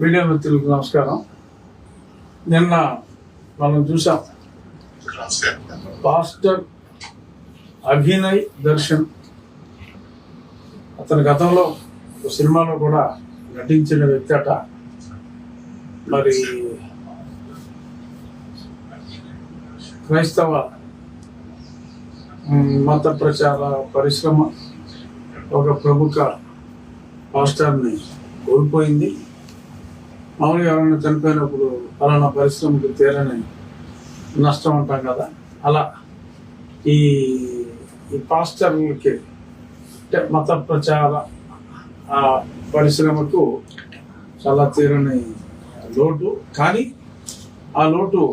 Media మిత్రులకు నమస్కారం. నిన్న మనం చూసాం పాస్టర్ అభినయ్ దర్శన్. అతని గతంలో సినిమాలో కూడా నటించిన వ్యక్తి అట. మరి క్రైస్తవ మత ప్రచార పరిశ్రమ ఒక ప్రముఖ పాస్టర్ని కోల్పోయింది. మామూలుగా ఎవరైనా చనిపోయినప్పుడు అలానా పరిశ్రమకు తీరని నష్టం ఉంటాం కదా, అలా ఈ పాస్టర్లకి అంటే మత ప్రచార పరిశ్రమకు చాలా తీరని లోటు. కానీ ఆ లోటు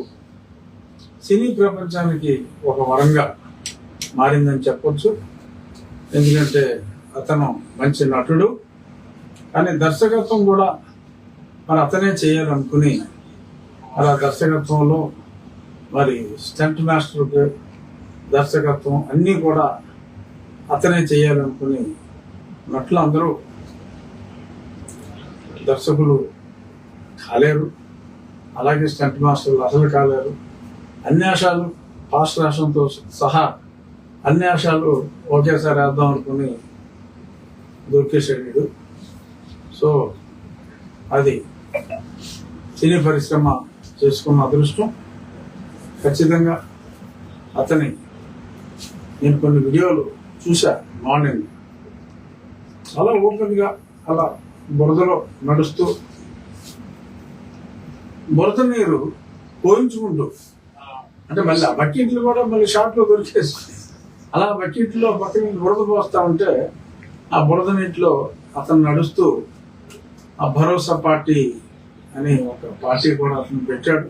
సినీ ప్రపంచానికి ఒక వరంగా మారిందని చెప్పొచ్చు. ఎందుకంటే అతను మంచి నటుడు, కానీ దర్శకత్వం కూడా మరి అతనే చేయాలనుకుని అలా దర్శకత్వంలో మరి స్టంట్ మాస్టర్ దర్శకత్వం అన్నీ కూడా అతనే చేయాలనుకుని నటులు అందరూ దర్శకులు కాలేరు, అలాగే స్టంట్ మాస్టర్లు అసలు కాలేరు. అన్యాసాలు పాస్ట్ రాష్ట్రంతో సహా అన్యాసాలు ఒకేసారి వేద్దాం అనుకుని దొరికేసాడు. సో అది సినీ పరిశ్రమ చేసుకున్న అదృష్టం. ఖచ్చితంగా అతని నేను కొన్ని వీడియోలు చూసా. మార్నింగ్ చాలా ఓపెన్గా అలా బురదలో నడుస్తూ బురద నీరు పోయించుకుంటూ, అంటే మళ్ళీ ఆ బకెట్లు కూడా మళ్ళీ షార్ట్లో దొరికేసి అలా బకెట్లో పక్కన బురద పోస్తా ఉంటే ఆ బురద నీటిలో అతను నడుస్తూ ఆ భరోసా పార్టీ అని ఒక పార్టీ కూడా అతను పెట్టాడు.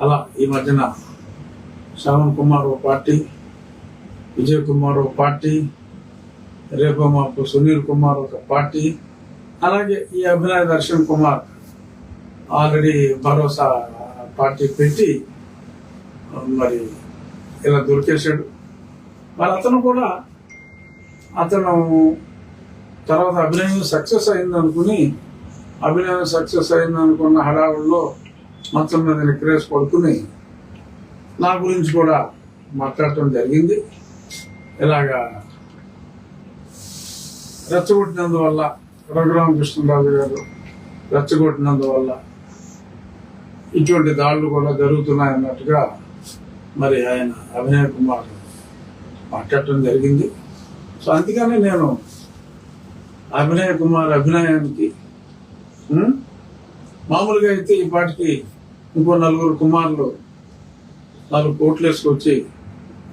అలా ఈ మధ్యన శ్రవణ్ కుమార్ ఒక పార్టీ, విజయ్ కుమార్ ఒక పార్టీ, రేపు మాకు సునీల్ కుమార్ ఒక పార్టీ, అలాగే ఈ అభినయ్ దర్శన్ కుమార్ ఆల్రెడీ భరోసా పార్టీ పెట్టి మరి ఇలా దొరికేశాడు. మరి అతను కూడా అతను తర్వాత అభినయం సక్సెస్ అయిందనుకుని హడావుల్లో మొత్తం మీద నిక్రేస్ పడుకుని నా గురించి కూడా మాట్లాడటం జరిగింది. ఇలాగా రెచ్చగొట్టినందువల్ల రఘురామకృష్ణరాజు గారు రెచ్చగొట్టినందువల్ల ఇటువంటి దాడులు కూడా జరుగుతున్నాయన్నట్టుగా మరి ఆయన అభినయ్ కుమార్ మాట్లాడటం జరిగింది. సో అందుకనే నేను అభినయ్ కుమార్ అభినయానికి మామూలుగా అయితే ఈ పాటికి ఇంకో 4 కుమారులు 4 కోట్లు వేసుకొచ్చి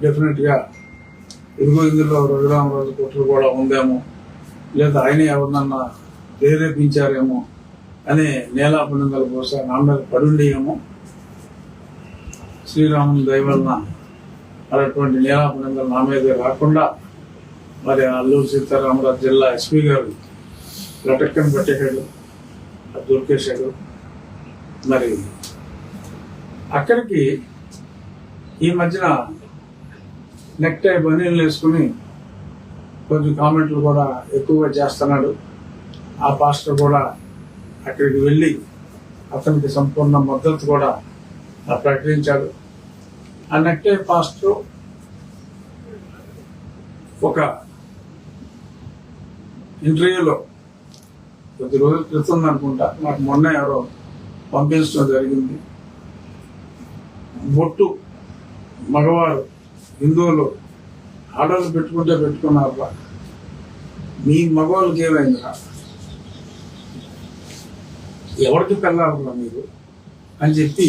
డెఫినెట్గా ఇదిగో ఇందులో రఘురామరాజు కోట్లు కూడా ఉందేమో, లేదా ఆయన ఎవరినన్నా ప్రేరేపించారేమో అనే నేలాపనిందలు బహుశా నా మీద పడుండేమో. శ్రీరాముని దయ వలన అటువంటి నేలాపనిందలు నా మీద రాకుండా మరి అల్లూరు సీతారామరాజు జిల్లా ఎస్పీ గారు లటక్కని పట్టేశాడు, దొరికేశాడు. మరి అక్కడికి ఈ మధ్యన నెక్ టై బనీలు వేసుకుని కొంచెం కామెంట్లు కూడా ఎక్కువగా చేస్తున్నాడు. ఆ పాస్టర్ కూడా అక్కడికి వెళ్ళి అతనికి సంపూర్ణ మద్దతు కూడా ప్రకటించాడు. ఆ నెక్ టై పాస్టర్ ఒక ఇంటర్వ్యూలో కొద్ది రోజుల క్రితం అనుకుంటా నాకు మొన్న ఎవరో పంపించడం జరిగింది. బొట్టు మగవారు హిందువులు ఆడవాళ్ళు పెట్టుకుంటే పెట్టుకున్నారా, మీ మగవాళ్ళకి ఏమైందిరా, ఎవరికి పెళ్ళాలరా మీరు అని చెప్పి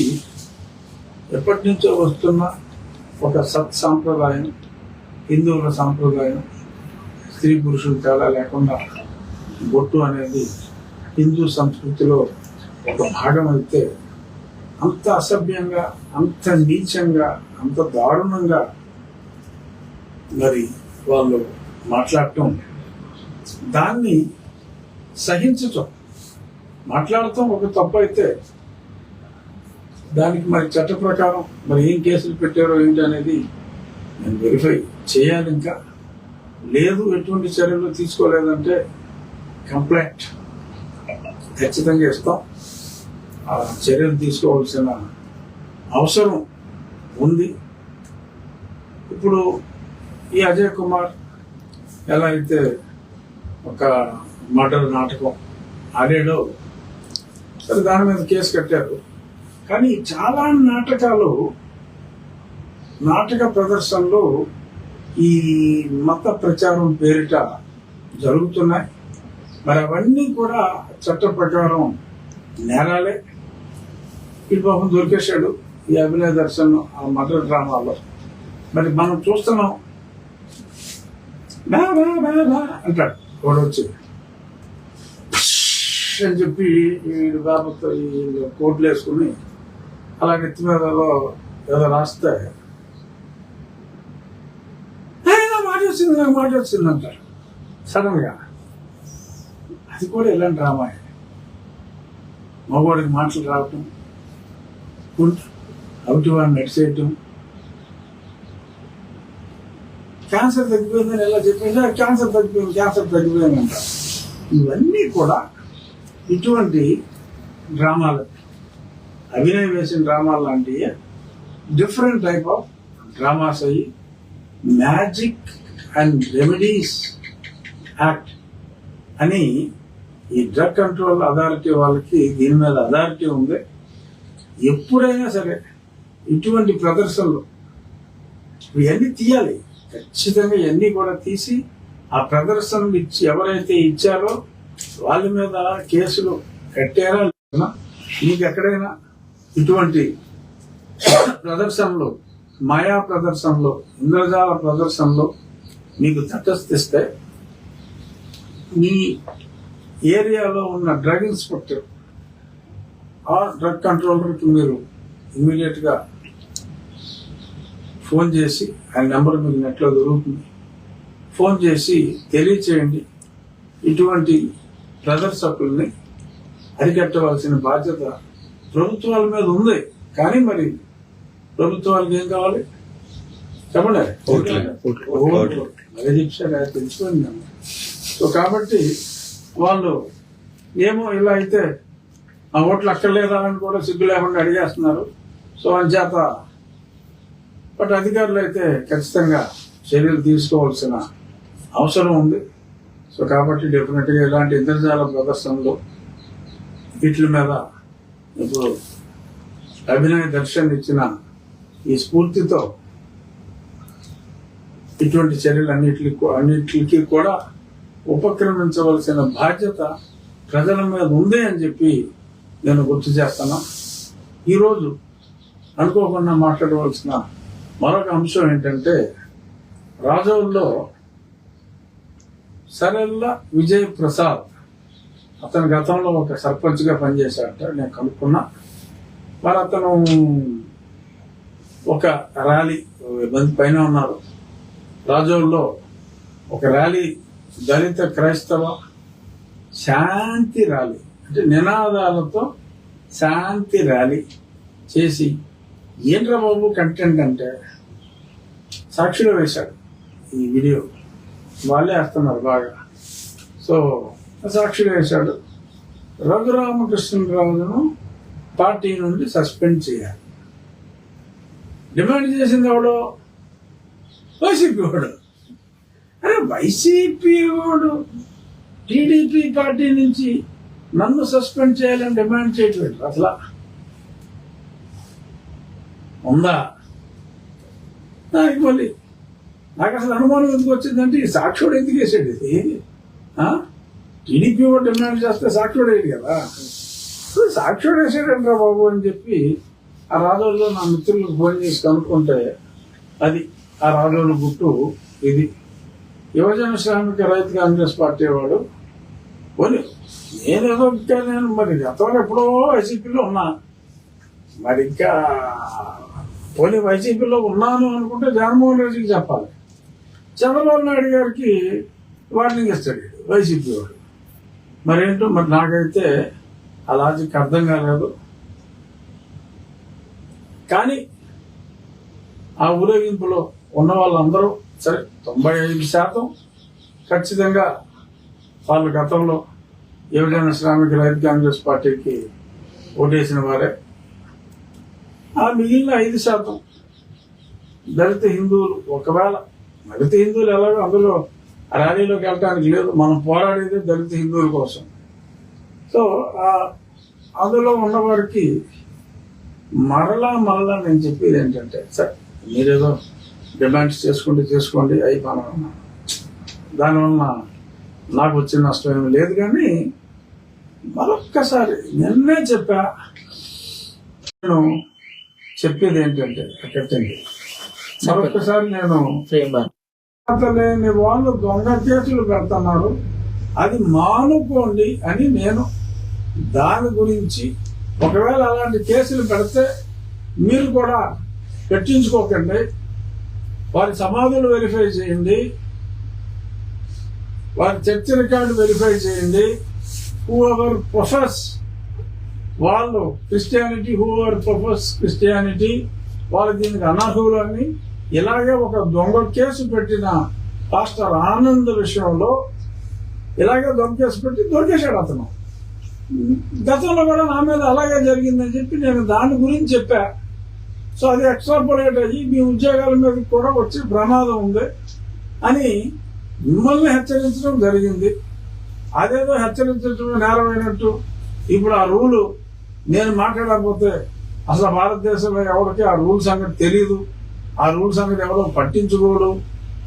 ఎప్పటి నుంచో వస్తున్న ఒక సాంప్రదాయం, హిందువుల సాంప్రదాయం, స్త్రీ పురుషులు తేడా లేకుండా బొట్టు అనేది హిందూ సంస్కృతిలో ఒక భాగం అయితే అంత అసభ్యంగా, అంత నీచంగా, అంత దారుణంగా మరి వాళ్ళు మాట్లాడటం, దాన్ని సహించటం, మాట్లాడటం ఒక తప్పు అయితే దానికి మరి చట్ట ప్రకారం మరి ఏం కేసులు పెట్టారో ఏంటి అనేది నేను వెరిఫై చేయాలి. ఇంకా లేదు ఎటువంటి చర్యలు తీసుకోలేదంటే కంప్లైంట్ ఖచ్చితంగా ఇస్తాం. చర్యలు తీసుకోవాల్సిన అవసరం ఉంది. ఇప్పుడు ఈ అజయ్ కుమార్ ఎలా అయితే ఒక మర్డర్ నాటకం ఆడాడో సరే దాని మీద కేసు కట్టారు. కానీ చాలా నాటక ప్రదర్శనలు ఈ మత ప్రచారం పేరిట జరుగుతున్నాయి. మరి అవన్నీ కూడా చట్ట ప్రకారం నేరాలే. ఈ పాపం దొరికేశాడు ఈ అభినయ దర్శన్ ఆ మర్డర్ డ్రామాలో. మరి మనం చూస్తున్నాం, అంటాడు వాడు వచ్చి అని చెప్పి వీడు బాబుతో ఈ కోట్లు వేసుకుని అలా నెత్తి మీద ఏదో రాస్తే నాకు మాట వచ్చింది అంటారు సడన్ గా. అది కూడా ఇలాంటి డ్రామా. మగవాడికి మాటలు రావటం, అవుటి వాడిని నడిచేయటం, క్యాన్సర్ తగ్గిపోయిందని ఎలా చెప్పింది, క్యాన్సర్ తగ్గిపోయింది అంటారు. ఇవన్నీ కూడా ఇటువంటి డ్రామాలు, అభినయం వేసిన డ్రామాలు లాంటివి డిఫరెంట్ టైప్ ఆఫ్ డ్రామాస్ అయ్యి మ్యాజిక్ అండ్ రెమెడీస్ యాక్ట్ అని ఈ డ్రగ్ కంట్రోల్ అథారిటీ వాళ్ళకి దీని మీద అథారిటీ ఉంది. ఎప్పుడైనా సరే ఇటువంటి ప్రదర్శనలు ఇవన్నీ తీయాలి. ఖచ్చితంగా ఇవన్నీ కూడా తీసి ఆ ప్రదర్శనలు ఎవరైతే ఇచ్చారో వాళ్ళ మీద కేసులు కట్టారా లేదా, మీకు ఎక్కడైనా ఇటువంటి ప్రదర్శనలు, మాయా ప్రదర్శనలు, ఇంద్రజాల ప్రదర్శనలు మీకు తటస్థిస్తే మీ ఏరియాలో ఉన్న డ్రగ్ ఇన్స్పెక్టర్ ఆ డ్రగ్ కంట్రోలర్కి మీరు ఇమ్మీడియట్ గా ఫోన్ చేసి, ఆయన నెంబర్ మీకు నెట్లో దొరుకుతుంది, ఫోన్ చేసి తెలియచేయండి. ఇటువంటి ప్రదర్శకుల్ని అరికట్టవలసిన బాధ్యత ప్రభుత్వాల మీద ఉంది. కానీ మరి ప్రభుత్వాలకు ఏం కావాలి చెప్పండి, తెలిసిపోయింది. సో కాబట్టి వాళ్ళు ఏమో ఇలా అయితే ఆ ఓట్లు అక్కర్లేదా అని కూడా సిగ్గు లేకుండా అడిగేస్తున్నారు. సో అంచేత బట్ అధికారులు అయితే ఖచ్చితంగా చర్యలు తీసుకోవాల్సిన అవసరం ఉంది. సో కాబట్టి డెఫినెట్గా ఇలాంటి ఇంద్రజాల ప్రదర్శనలు వీటి మీద ఇప్పుడు అభినయ దర్శన్ ఇచ్చిన ఈ స్ఫూర్తితో ఇటువంటి చర్యలు అన్నిటికీ కూడా ఉపక్రమించవలసిన బాధ్యత ప్రజల మీద ఉంది అని చెప్పి నేను గుర్తు చేస్తాను. ఈరోజు అనుకోకుండా మాట్లాడవలసిన మరొక అంశం ఏంటంటే, రాజోల్లో సరెల్ల విజయ్ ప్రసాద్ అతను గతంలో ఒక సర్పంచ్గా పనిచేశాడట, నేను కనుక్కున్నా. మరి అతను ఒక ర్యాలీ, మంది పైన ఉన్నారు, రాజోల్లో ఒక ర్యాలీ, దళిత క్రైస్తవ శాంతి ర్యాలీ అంటే నినాదాలతో శాంతి ర్యాలీ చేసి, ఏంట్రా బాబు కంటెంట్ అంటే సాక్షిలో వేశాడు. ఈ వీడియో వాళ్ళే వేస్తున్నారు బాగా. సో సాక్షిలో వేశాడు, రఘురామకృష్ణరాజును పార్టీ నుండి సస్పెండ్ చేయాలి. డిమాండ్ చేసింది ఎవడో, వైసీపీ వాడు. అరే వైసీపీ వాడు టీడీపీ పార్టీ నుంచి నన్ను సస్పెండ్ చేయాలని డిమాండ్ చేయట్లేదు. అసలు ఉందా దానికి? మళ్ళీ నాకు అసలు అనుమానం ఎందుకు వచ్చిందంటే, ఈ సాక్షుడు ఎందుకు వేసాడు ఇది? టీడీపీ వాడు డిమాండ్ చేస్తే సాక్షుడు వేయడు కదా, సాక్షుడు వేసాడంట్రా బాబు అని చెప్పి ఆ రాజోల్లో నా మిత్రులకు ఫోన్ చేసి కనుక్కుంటే అది ఆ రాజోలు గుట్టు ఇది. యువజన శ్రామిక రైతు కాంగ్రెస్ పార్టీ వాడు పోనీ నేనేదో ఇంకా నేను మరి గతంలో ఎప్పుడో వైసీపీలో ఉన్నా, మరి ఇంకా పోనీ వైసీపీలో ఉన్నాను అనుకుంటే జగన్మోహన్ రెడ్డికి చెప్పాలి. చంద్రబాబు నాయుడు గారికి వార్నింగ్ ఇస్తాడు వైసీపీ వాడు. మరేంటో మరి నాకైతే ఆ లాజిక్ అర్థం కాలేదు. కానీ ఆ ఊరేగింపులో ఉన్న వాళ్ళందరూ సరే 95% ఖచ్చితంగా వాళ్ళు గతంలో ఎవరైనా శ్రామిక రైతు కాంగ్రెస్ పార్టీకి ఓటేసిన వారే. ఆ మిగిలిన 5% దళిత హిందువులు. ఒకవేళ దళిత హిందువులు ఎలాగో అందులో ర్యాలీలోకి వెళ్ళడానికి లేదు, మనం పోరాడేది దళిత హిందువుల కోసం. సో అందులో ఉన్నవారికి మరలా నేను చెప్పేది ఏంటంటే, సరే మీరేదో డిమాండ్స్ చేసుకోండి అయి మనం దానివల్ల నాకు వచ్చిన నష్టం ఏమి లేదు. కానీ మరొక్కసారి నిన్నే చెప్పా, నేను చెప్పేది ఏంటంటే అక్కడికి మరొక్కసారి నేను లేని వాళ్ళు దొంగ కేసులు పెడుతున్నారు, అది మానుకోండి అని నేను దాని గురించి, ఒకవేళ అలాంటి కేసులు పెడితే మీరు కూడా పెట్టించుకోకండి, వారి సమాధులు వెరిఫై చేయండి, వారి చర్చ రికార్డు వెరిఫై చేయండి. హూఎవర్ ప్రొఫెస్ వాళ్ళు క్రిస్టియానిటీ, హూఎవర్ ప్రొఫెస్ క్రిస్టియానిటీ వాళ్ళు దీనికి అనర్హులు అని ఇలాగే ఒక దొంగ కేసు పెట్టిన పాస్టర్ ఆనంద్ విషయంలో ఇలాగే దొంగ కేసు పెట్టి దొరికేశాడు అతను. గతంలో కూడా నా మీద అలాగే జరిగిందని చెప్పి నేను దాని గురించి చెప్పా. సో అది ఎక్స్ట్రాపులేట్ అయ్యి మీ ఉద్యోగాల మీద కూడా వచ్చే ప్రమాదం ఉంది అని మిమ్మల్ని హెచ్చరించడం జరిగింది. అదేదో హెచ్చరించడం నేరమైనట్టు ఇప్పుడు ఆ రూలు నేను మాట్లాడకపోతే అసలు భారతదేశంలో ఎవరికి ఆ రూల్ సంగతి తెలియదు, ఆ రూల్ సంగతి ఎవరో పట్టించుకోడు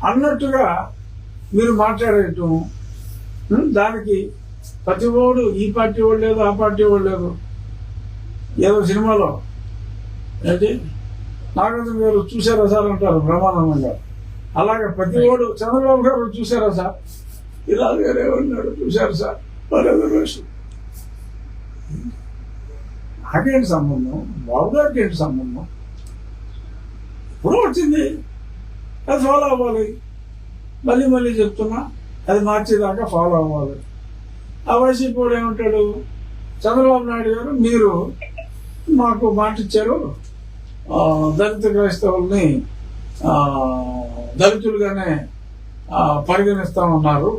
అన్నట్టుగా మీరు మాట్లాడేయటం, దానికి ప్రతి ఓడు ఈ పార్టీ వాడు లేదు, ఆ పార్టీ వాడు లేదు. ఏదో సినిమాలో ఏంటి నాగార్జున గారు చూసారా సార్ అంటారు బ్రహ్మానందం గారు, అలాగే ప్రతి ఓడు చంద్రబాబు గారు చూసారా సార్, ఇలా గారు ఏమన్నాడు చూశారు సార్, రిజర్వేషన్. నాకేంటి సంబంధం, బాబు గారికి ఏంటి సంబంధం? ఇప్పుడు వచ్చింది అది ఫాలో అవ్వాలి. మళ్ళీ చెప్తున్నా, అది మార్చేదాకా ఫాలో అవ్వాలి. ఆ వైసీపీ కూడా ఏమంటాడు, చంద్రబాబు నాయుడు గారు మీరు మాకు మాట ఇచ్చారు, దళిత క్రైస్తవుల్ని దళితులుగానే పరిగణిస్తామన్నారు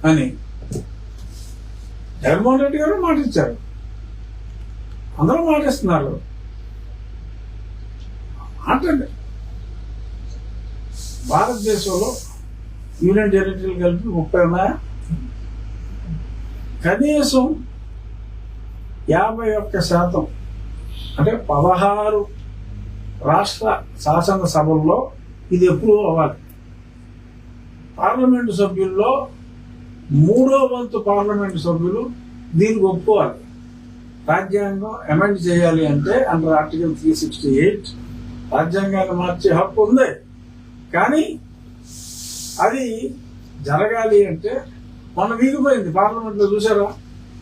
అని జగన్మోహన్ రెడ్డి గారు మాట ఇచ్చారు, అందరూ మాటిస్తున్నారు. అంటే భారతదేశంలో యూనియన్ టెరిటరీలు కలిపి 30 ఉన్నాయా? కనీసం 51% అంటే 16 రాష్ట్ర శాసనసభల్లో ఇది ఎప్పుడు అవ్వాలి. పార్లమెంటు సభ్యుల్లో 3వ వంతు పార్లమెంటు సభ్యులు దీనికి ఒప్పుకోవాలి. రాజ్యాంగం అమెండ్ చేయాలి అంటే అండర్ ఆర్టికల్ 368 రాజ్యాంగాన్ని మార్చే హక్కు ఉంది. కానీ అది జరగాలి అంటే మొన్న వీగిపోయింది పార్లమెంట్లో, చూసారా?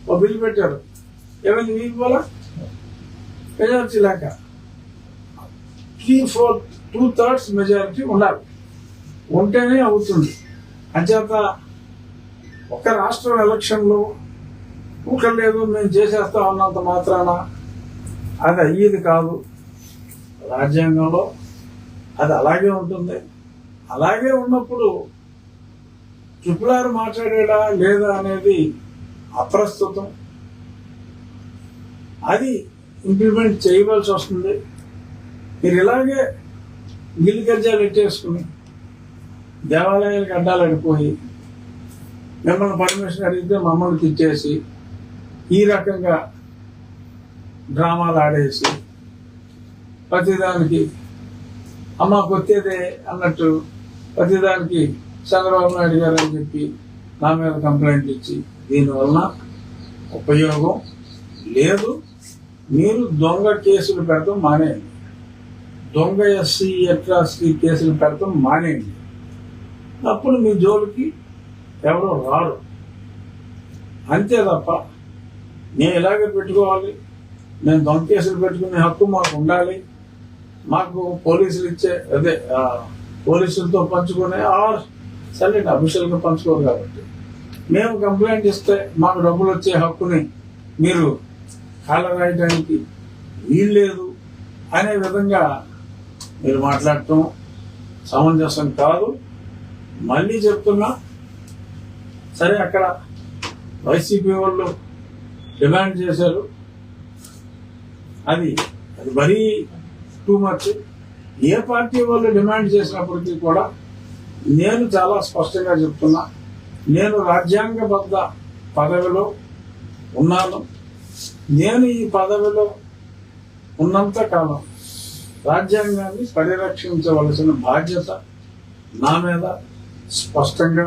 ఓ బిల్లు పెట్టారు, ఏమైంది వీగిపోలా? మెజారిటీ లేక 2/3 మెజారిటీ ఉండాలి, ఉంటేనే అవుతుంది. అంచేత ఒక రాష్ట్రం ఎలక్షన్లో ఒకరు లేదు మేము చేసేస్తాం అన్నంత మాత్రాన అది అయ్యేది కాదు. రాజ్యాంగంలో అది అలాగే ఉంటుంది. అలాగే ఉన్నప్పుడు ట్రిపుల్ మాట్లాడేడా లేదా అనేది అప్రస్తుతం. అది ఇంప్లిమెంట్ చేయవలసి వస్తుంది. మీరు ఇలాగే గిల్లి గజ్జాలు ఎట్టేసుకుని దేవాలయాలకు అడ్డాలడిపోయి మిమ్మల్ని పర్మిషన్ అడిగితే మమ్మల్ని తిట్టేసి ఈ రకంగా డ్రామాలు ఆడేసి ప్రతిదానికి అమ్మ కొత్తేదే అన్నట్టు ప్రతిదానికి చంద్రబాబు నాయుడు గారు అని చెప్పి నా మీద కంప్లైంట్ ఇచ్చి దీనివలన ఉపయోగం లేదు. మీరు దొంగ కేసులు పెడతాం మానేయండి, దొంగ ఎస్సీ అట్రాసిటీ కేసులు పెడతాం మానేయండి. అప్పుడు మీ జోలికి ఎవరో రారు. అంతే తప్ప నేను ఇలాగే పెట్టుకోవాలి, నేను దొంగ కేసులు పెట్టుకునే హక్కు మాకు ఉండాలి, మాకు పోలీసులు ఇచ్చే అదే పోలీసులతో పంచుకునే సరైన అఫీషియల్గా పంచుకోరు కాబట్టి మేము కంప్లైంట్ ఇస్తే మాకు డబ్బులు వచ్చే హక్కుని మీరు కాళ్ళ రాయడానికి వీల్లేదు అనే విధంగా మీరు మాట్లాడటం సమంజసం కాదు. మళ్ళీ చెప్తున్నా, సరే అక్కడ వైసీపీ వాళ్ళు డిమాండ్ చేశారు. అది అది మరీ టూ మచ్. ఏ పార్టీ వాళ్ళు డిమాండ్ చేసినప్పటికీ కూడా నేను చాలా స్పష్టంగా చెప్తున్నా, నేను రాజ్యాంగబద్ధ పదవిలో ఉన్నాను. నేను ఈ పదవిలో ఉన్నంత కాలం రాజ్యాంగాన్ని పరిరక్షించవలసిన బాధ్యత నా మీద స్పష్టంగా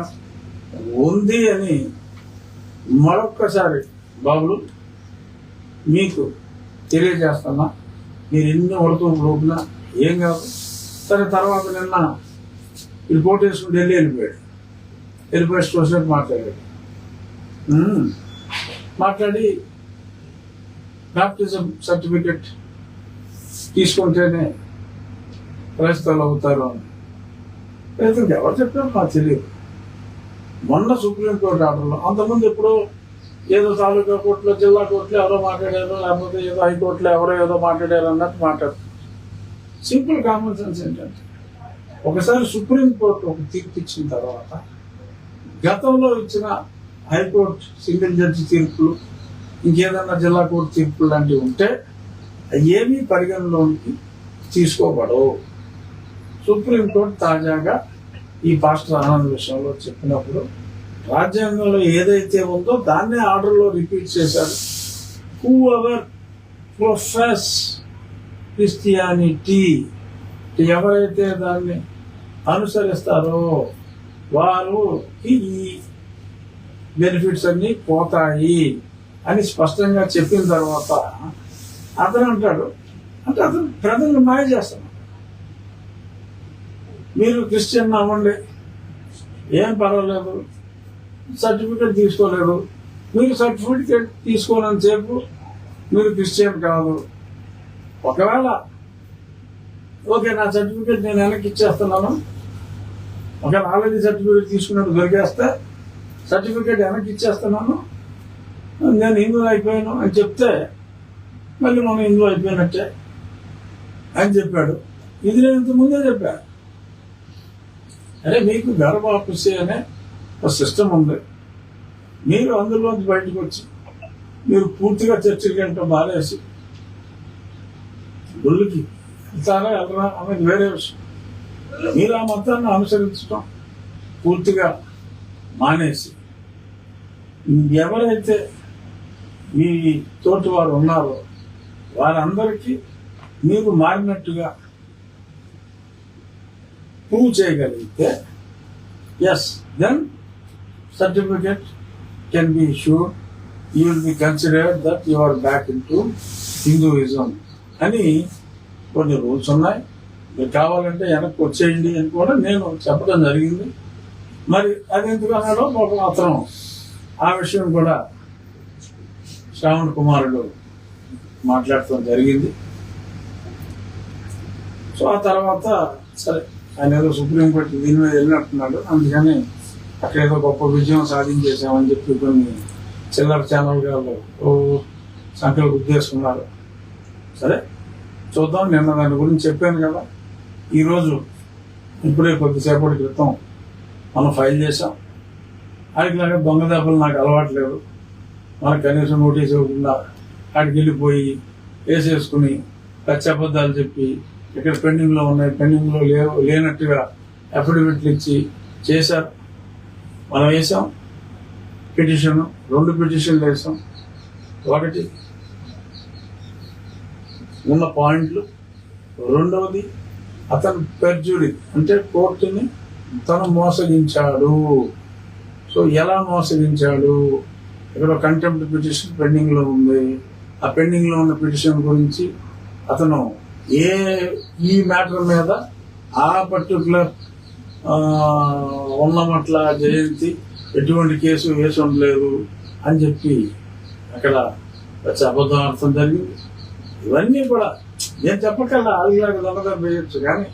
ఉంది అని మరొక్కసారి బాబులు మీకు తెలియజేస్తున్నా. మీరు ఎన్ని ఉడతూ లోపునా ఏం కాదు. సరే, తర్వాత నిన్న రిపోర్ట్ వేసుకుని ఢిల్లీ వెళ్ళిపోయి స్టేషన్ మాట్లాడి బాప్టిజం సర్టిఫికెట్ తీసుకుంటేనే క్రైస్తవులు అవుతారు అని. ఎవరు చెప్పారు నాకు తెలియదు. మొన్న సుప్రీంకోర్టు ఆర్డర్లో, అంతకుముందు ఎప్పుడో ఏదో తాలూకా కోర్టులో, జిల్లా కోర్టులో ఎవరో మాట్లాడారు, లేకపోతే ఏదో హైకోర్టులో ఎవరో ఏదో మాట్లాడారు అన్నట్టు మాట్లాడుతున్నారు. సింపుల్ కామన్ సెన్స్ ఏంటంటే, ఒకసారి సుప్రీంకోర్టు ఒక తీర్పు ఇచ్చిన తర్వాత గతంలో ఇచ్చిన హైకోర్టు సింగిల్ జడ్జి తీర్పులు, ఇంకేదన్నా జిల్లా కోర్టు తీర్పులు లాంటివి ఉంటే ఏమీ పరిగణలోకి తీసుకోబడవు. సుప్రీంకోర్టు తాజాగా ఈ పాస్టర్ ఆనంద్ విషయంలో చెప్పినప్పుడు రాజ్యాంగంలో ఏదైతే ఉందో దాన్నే ఆర్డర్లో రిపీట్ చేశారు. హూ ఎవర్ ప్రొఫెస్ క్రిస్టియానిటీ, ఎవరైతే దాన్ని అనుసరిస్తారో వారు ఈ బెనిఫిట్స్ అన్ని పోతాయి అని స్పష్టంగా చెప్పిన తర్వాత అతను అంటాడు, అంటే అతను ప్రజలను మాయ చేస్తున్నాడు. మీరు క్రిస్టియన్ అవ్వండి, ఏం పర్వాలేదు, సర్టిఫికేట్ తీసుకోలేదు. మీరు సర్టిఫికేట్ తీసుకోవాలని చెప్పు మీరు క్రిస్టియన్ కాదు. ఒకవేళ ఓకే, నా సర్టిఫికేట్ నేను వెనక్కి ఇచ్చేస్తున్నాను, ఒకవేళ ఆల్రెడీ సర్టిఫికేట్ తీసుకున్నట్టు దొరికేస్తే సర్టిఫికేట్ వెనక్కి ఇచ్చేస్తున్నాను, నేను హిందూ అయిపోయాను అని చెప్తే మళ్ళీ మనం హిందూ అయిపోయినట్టే అని చెప్పాడు. ఇది నేను ఇంతకుముందే చెప్పాను. అరే, మీకు గర్భాపసి అనే ఒక సిస్టమ్ ఉంది. మీరు అందులోంచి బయటకు వచ్చి మీరు పూర్తిగా చర్చలకి వెళ్తే బాధేసి గుళ్ళకి వెళ్తారా వెళ్ళరా అనేది వేరే విషయం. మీరు ఆ మతాన్ని అనుసరించడం పూర్తిగా మానేసి ఎవరైతే మీ తోటి వారు ఉన్నారో వారందరికీ మీరు మారినట్టుగా ప్రూవ్ చేయగలిగితే yes, then certificate can be issued, you will be considered that you are back into Hinduism అని కొన్ని రూల్స్ ఉన్నాయి. మీరు కావాలంటే వెనక్కి వచ్చేయండి అని కూడా నేను చెప్పడం జరిగింది. మరి అది ఎందుకు అన్నాడో మాత్రం ఆ విషయం కూడా శ్రావణ్ కుమారుడు మాట్లాడటం జరిగింది. సో ఆ తర్వాత సరే, ఆయన ఏదో సుప్రీంకోర్టు దీని మీద వెళ్ళినట్టున్నాడు, అందుకని అక్కడ ఏదో గొప్ప విజయం సాధించేసామని చెప్పి కొన్ని చిల్లర ఛానల్ గారు సంఖ్యలు గుర్తేసుకున్నారు. సరే చూద్దాం. నిన్న దాని గురించి చెప్పాను కదా. ఈరోజు ఇప్పుడే కొద్దిసేపటి క్రితం మనం ఫైల్ చేసాం. ఆడికిలాగా దొంగ దెబ్బలు నాకు అలవాట్లేదు. మనకు కనీసం నోటీస్ ఇవ్వకుండా ఆడికి వెళ్ళిపోయి వేసేసుకుని పచ్చబద్దాలు చెప్పి ఇక్కడ పెండింగ్లో ఉన్నాయి, పెండింగ్లో లేనట్టుగా అఫిడవిట్లు ఇచ్చి చేశారు. మనం వేసాం పిటిషన్, 2 పిటిషన్లు వేసాం. ఒకటి ఉన్న పాయింట్లు, రెండవది అతను పెర్జురీ అంటే కోర్టుని తను మోసగించాడు. సో ఎలా మోసగించాడు? ఇక్కడ కంటెంప్ట్ పిటిషన్ పెండింగ్లో ఉంది. ఆ పెండింగ్లో ఉన్న పిటిషన్ గురించి అతను ఈ మ్యాటర్ మీద ఆ పర్టికులర్ ఉన్నమట్ల జయంతి ఎటువంటి కేసు వేసి ఉండలేదు అని చెప్పి అక్కడ వచ్చి అబద్ధం అర్థం జరిగింది. ఇవన్నీ కూడా నేను చెప్పకల్లా ఆలులాగా దొంగగా వేయచ్చు, కానీ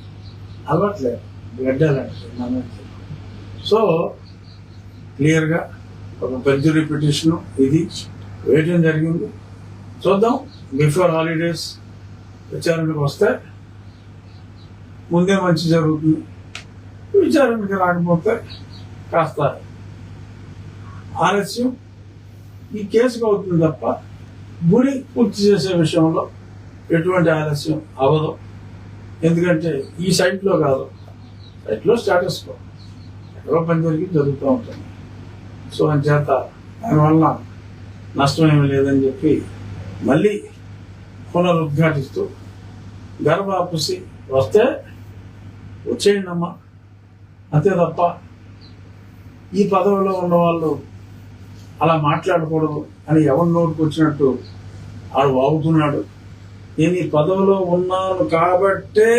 అలవాట్లేదు గడ్డాలంటే. సో క్లియర్గా ఒక పెర్జరీ పిటిషన్ ఇది వేయటం జరిగింది. చూద్దాం, బిఫోర్ హాలిడేస్ విచారణకు వస్తే ముందే మంచి జరుగుతుంది. విచారణకి రాకపోతే కాస్త ఆలస్యం ఈ కేసుకు అవుతుంది తప్ప గుడి పూర్తి చేసే విషయంలో ఎటువంటి ఆలస్యం అవ్వదు. ఎందుకంటే ఈ సైట్లో కాదు, సైట్లో స్టేటస్ కో ఎక్కడో పని జరుగుతూ ఉంటుంది. సో అంచేత దానివల్ల నష్టమేమీ లేదని చెప్పి మళ్ళీ పునరుద్ఘాటిస్తూ గర్భాపుసి వస్తే వచ్చేయండమ్మా, అంతే తప్ప ఈ పదవిలో ఉన్నవాళ్ళు అలా మాట్లాడకూడదు అని ఎవరి నోటికి వచ్చినట్టు ఆడు వాగుతున్నాడు. నేను ఈ పదవిలో ఉన్నాను కాబట్టే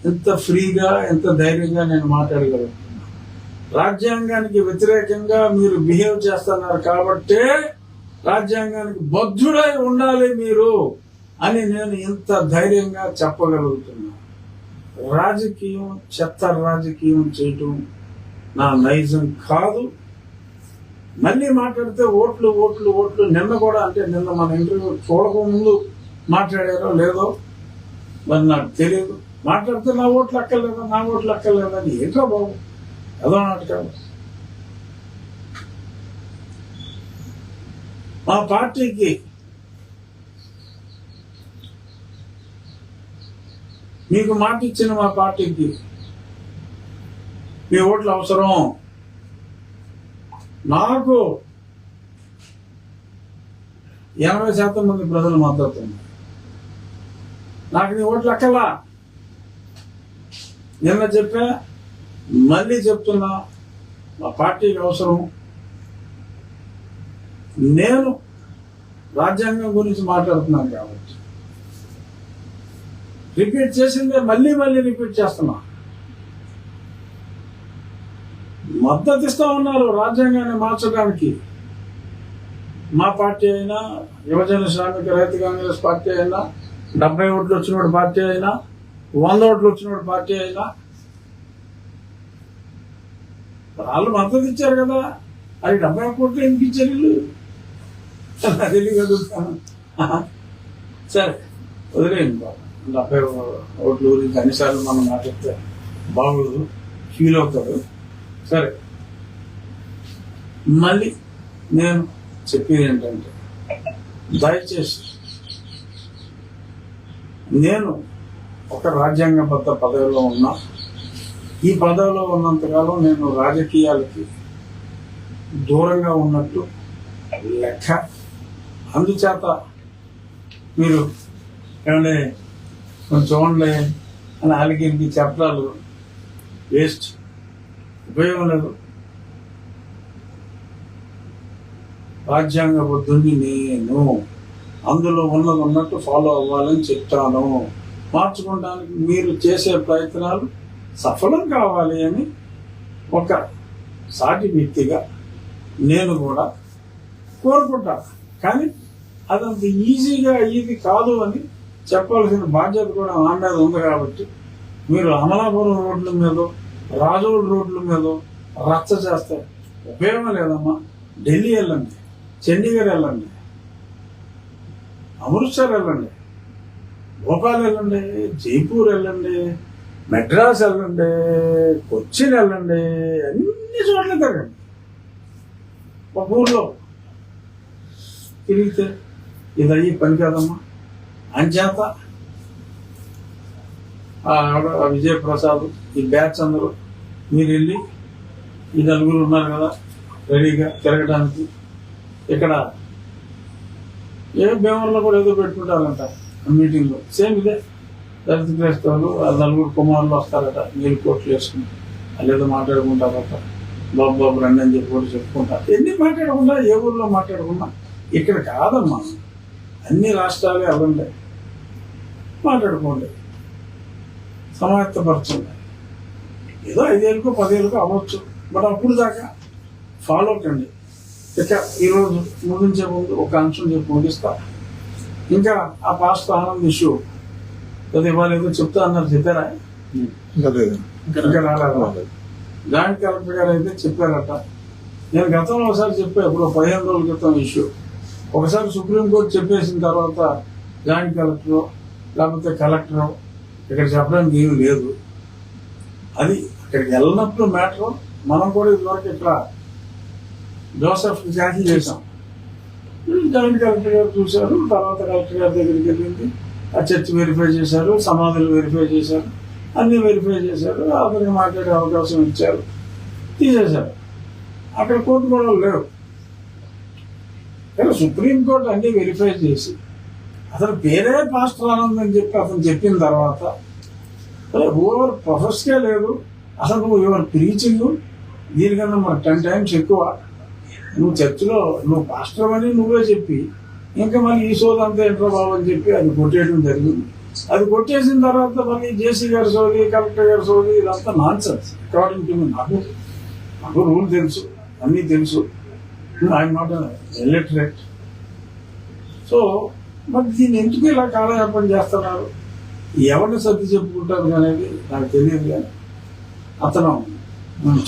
ఎంత ఫ్రీగా ఎంత ధైర్యంగా నేను మాట్లాడగలుగుతున్నాను. రాజ్యాంగానికి వ్యతిరేకంగా మీరు బిహేవ్ చేస్తున్నారు కాబట్టే రాజ్యాంగానికి బద్ధుడై ఉండాలి మీరు అని నేను ఇంత ధైర్యంగా చెప్పగలుగుతున్నాను. రాజకీయం, చెత్త రాజకీయం చేయటం నా నైజం కాదు. మళ్ళీ మాట్లాడితే ఓట్లు ఓట్లు ఓట్లు. నిన్న కూడా, అంటే నిన్న మన ఇంటర్వ్యూ చూడకముందు మాట్లాడారో లేదో మరి నాకు తెలియదు. మాట్లాడితే నా ఓట్లు అక్కర్లేదా, నా ఓట్లు అక్కర్లేదా అని ఏంటో బాబు, ఏదో నాటకాలు. మా పార్టీకి మీకు మాట ఇచ్చిన మా పార్టీకి మీ ఓట్లు అవసరం. నాకు 80% మంది ప్రజలు మద్దతు ఉన్నారు. నాకు నీ ఓట్లు అక్కలా. నిన్న చెప్పా, మళ్ళీ చెప్తున్నా, మా పార్టీకి అవసరం. నేను రాజ్యాంగం గురించి మాట్లాడుతున్నాను కాబట్టి రిపీట్ చేసిందే మళ్ళీ మళ్ళీ రిపీట్ చేస్తున్నా. మద్దతు ఇస్తా ఉన్నారు రాజ్యాంగాన్ని మార్చడానికి. మా పార్టీ అయినా, యువజన శ్రామిక రైతు కాంగ్రెస్ పార్టీ అయినా, 70 ఓట్లు వచ్చినోడు పార్టీ అయినా, 100 ఓట్లు వచ్చినోడు పార్టీ అయినా వాళ్ళు మద్దతు ఇచ్చారు కదా. అది 70 కోట్లు ఎందుకు ఇచ్చారు వీళ్ళు? తెలియగలుగుతాను. సరే వదిలేయండి బాబు. 70 ఓట్ల గురించి అన్నిసార్లు మనం మాట్లాడితే బాగోదు, ఫీల్ అవుతాడు. సరే, మళ్ళీ నేను చెప్పేది ఏంటంటే, దయచేసి నేను ఒక రాజ్యాంగబద్ధ పదవిలో ఉన్నా. ఈ పదవిలో ఉన్నంతకాలం నేను రాజకీయాలకి దూరంగా ఉన్నట్టు లెక్క. అందుచేత మీరు ఏమంటే కొంచెం చూడండి అని అలిగిరికి చెప్పడాలు వేస్ట్, ఉపయోగం లేదు. రాజ్యాంగబద్ధుని నేను, అందులో ఉన్నది ఉన్నట్టు ఫాలో అవ్వాలని చెప్తాను. మార్చుకోవడానికి మీరు చేసే ప్రయత్నాలు సఫలం కావాలి అని ఒక సాటి వ్యక్తిగా నేను కూడా కోరుకుంటా. కానీ అదంత ఈజీగా అయ్యేది కాదు అని చెప్పాల్సిన బాధ్యత కూడా నా మీద ఉంది. కాబట్టి మీరు అమలాపురం రోడ్ల మీద, రాజోల్ రోడ్ల మీద రచ్చ చేస్తే ఉపయోగం లేదమ్మా. ఢిల్లీ వెళ్ళండి, చండీగఢ్ వెళ్ళండి, అమృత్సర్ వెళ్ళండి, భోపాల్ వెళ్ళండి, జైపూర్ వెళ్ళండి, మెడ్రాస్ వెళ్ళండి, కొచ్చిన్ వెళ్ళండి, అన్ని చోట్ల తిరగండి. ఒక ఊర్లో తిరిగితే ఇది అయ్యి పని కాదమ్మా. అంచేత విజయప్రసాద్, ఈ బ్యాచ్ అందరూ మీరు వెళ్ళి, ఈ 4 ఉన్నారు కదా రెడీగా తిరగడానికి. ఇక్కడ భీమవరంలో కూడా ఏదో పెట్టుకుంటారంట మీటింగ్లో, సేమ్ ఇదే. దళిత క్రైస్తవులు 4 కుమారులు వస్తారట, నీళ్ళు కోట్లు వేసుకుని వాళ్ళు ఏదో మాట్లాడుకుంటారట. బాబు రండి అని చెప్పి కూడా చెప్పుకుంటారు. ఎన్ని మాట్లాడకుండా, ఏ ఊళ్ళో మాట్లాడకుండా. ఇక్కడ కాదమ్మా, అన్ని రాష్ట్రాలే అవ్వండి, మాట్లాడుకోండి, సమాయత్తపరచండి. ఏదో 5 ఏళ్ళకో 10 ఏళ్ళకో అవ్వచ్చు, బట్ అప్పుడు దాకా ఫాలో కండి. ఇక ఈరోజు ముగించే ముందు ఒక అంశం చెప్పి ముగిస్తా. ఇంకా ఆ పాస్ట్ ఆనంద్ ఇష్యూ అది ఇవాళ ఏదో చెప్తా అన్నారు, చెప్పారా? ఇంకా రాలేదు. జాయింట్ కలెక్టర్ గారు అయితే చెప్పారట. నేను గతంలో ఒకసారి చెప్పా, ఇప్పుడు 15 రోజుల క్రితం ఇష్యూ. ఒకసారి సుప్రీంకోర్టు చెప్పేసిన తర్వాత జాయింట్ కలెక్టర్ లేకపోతే కలెక్టర్ ఇక్కడ చెప్పడానికి ఏమీ లేదు. అది అక్కడికి వెళ్ళినప్పుడు మ్యాటర్. మనం కూడా ఇదివరకు ఇక్కడ జోసెఫ్ క్యాన్సిల్ చేసాం. జాయింట్ కలెక్టర్ గారు చూశారు. తర్వాత కలెక్టర్ గారి దగ్గరికి వెళ్ళింది. ఆ చర్చ్ వెరిఫై చేశారు, సమాధులు వెరిఫై చేశారు, అన్ని వెరిఫై చేశారు. అతనికి మాట్లాడే అవకాశం ఇచ్చారు, తీసేశారు. అక్కడ కోర్టు గొడవలు లేవు. కానీ సుప్రీంకోర్టు అన్ని వెరిఫై చేసి అతని పేరే పాస్టర్ ఆనంద్ అని చెప్పి అతను చెప్పిన తర్వాత ఓవర్ ప్రొఫెస్కే లేదు అసలు. నువ్వు యువర్ ప్రీచింగ్ దీనికన్నా మరి 10 times ఎక్కువ. నువ్వు చర్చిలో నువ్వు పాస్టర్ అని నువ్వే చెప్పి ఇంకా మళ్ళీ ఈ సోది అంతా ఏంట్రో బాబు అని చెప్పి అది కొట్టేయడం జరిగింది. అది కొట్టేసిన తర్వాత మళ్ళీ జేసీ గారి సోది, కలెక్టర్ గారి సోది, ఇదంతా non sense according to me. నాకు రూల్ తెలుసు, అన్నీ తెలుసు. I'm not illiterate. సో మరి దీన్ని ఎందుకు ఇలా కాలయాపన చేస్తున్నారు, ఎవరిని సర్ది చెప్పుకుంటారు అనేది నాకు తెలియదు. కానీ అతను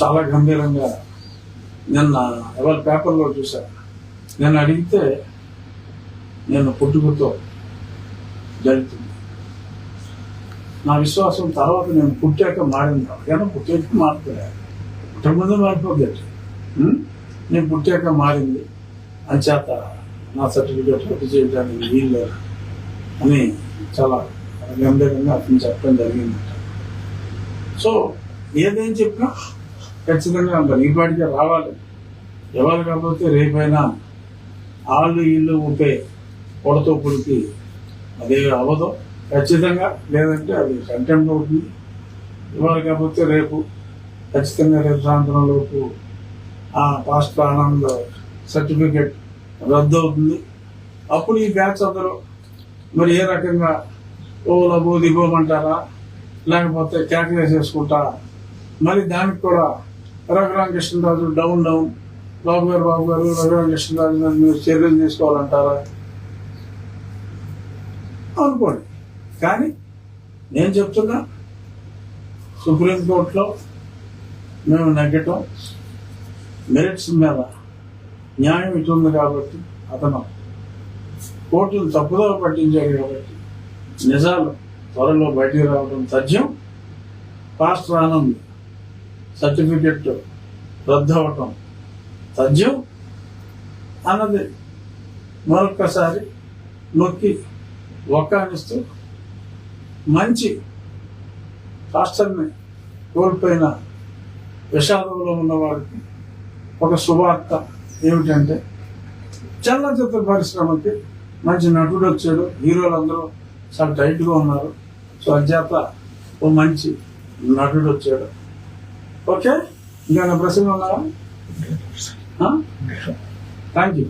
చాలా గంభీరంగా నిన్న ఎవరి పేపర్లో చూశాను. నేను అడిగితే నేను పుట్టుకతో జరుగుతుంది నా విశ్వాసం. తర్వాత నేను పుట్టాక మారింది. కానీ పుట్టాక మారుతున్నాను, పుట్టకముందే మారిపోద్ది. నేను పుట్టాక మారింది అంచేత నా సర్టిఫికేట్ రద్దు చేయడానికి వీలు అని చాలా గంభీరంగా అతను చెప్పడం జరిగిందట. సో ఏదేం చెప్పినా ఖచ్చితంగా మరి ఈ పాటికే రావాలి. ఎవరు కాకపోతే రేపైనా ఆళ్ళు ఇల్లు ఊపే పొడతోపుడికి అదే అవ్వదు ఖచ్చితంగా. లేదంటే అది కంటెంట్ అవుతుంది. ఇవాళ కాకపోతే రేపు ఖచ్చితంగా రేపు సాయంత్రంలోపు ఆ పాస్టర్ ఆనంద్ సర్టిఫికేట్ రద్దు అవుతుంది. అప్పుడు ఈ బ్యాచ్ అందరూ మరి ఏ రకంగా ఓలా దిగోమంటారా లేకపోతే క్యాల్కులేట్ చేసుకుంటారా? మరి దానికి కూడా రఘురామకృష్ణరాజు డౌన్ బాబు గారు రఘురామకృష్ణరాజు మీరు చర్యలు తీసుకోవాలంటారా అనుకోండి. కానీ నేను చెప్తున్నా సుప్రీంకోర్టులో మేము నెగ్గటం మెరిట్స్ మీద న్యాయం ఇటు ఉంది కాబట్టి అతను కోర్టును తప్పుదో పట్టించాడు కాబట్టి నిజాలు త్వరలో బయటికి రావడం తథ్యం. పాస్టర్ ఆనంద్ సర్టిఫికెట్ రద్దు అవటం తథ్యం అన్నది మరొక్కసారి నొక్కి ఒక్కానిస్తూ మంచి పాస్టర్ని కోల్పోయిన విషాదంలో ఉన్న వారికి ఒక శుభార్త ఏమిటంటే చలనచిత్ర పరిశ్రమకి మంచి నటుడు వచ్చాడు. హీరోలందరూ చాలా టైట్గా ఉన్నారు. సో అధ్యాత ఓ మంచి నటుడు వచ్చాడు. ఓకే, ఇంకా నా ప్రశ్నలు ఉన్నారా? Thank you.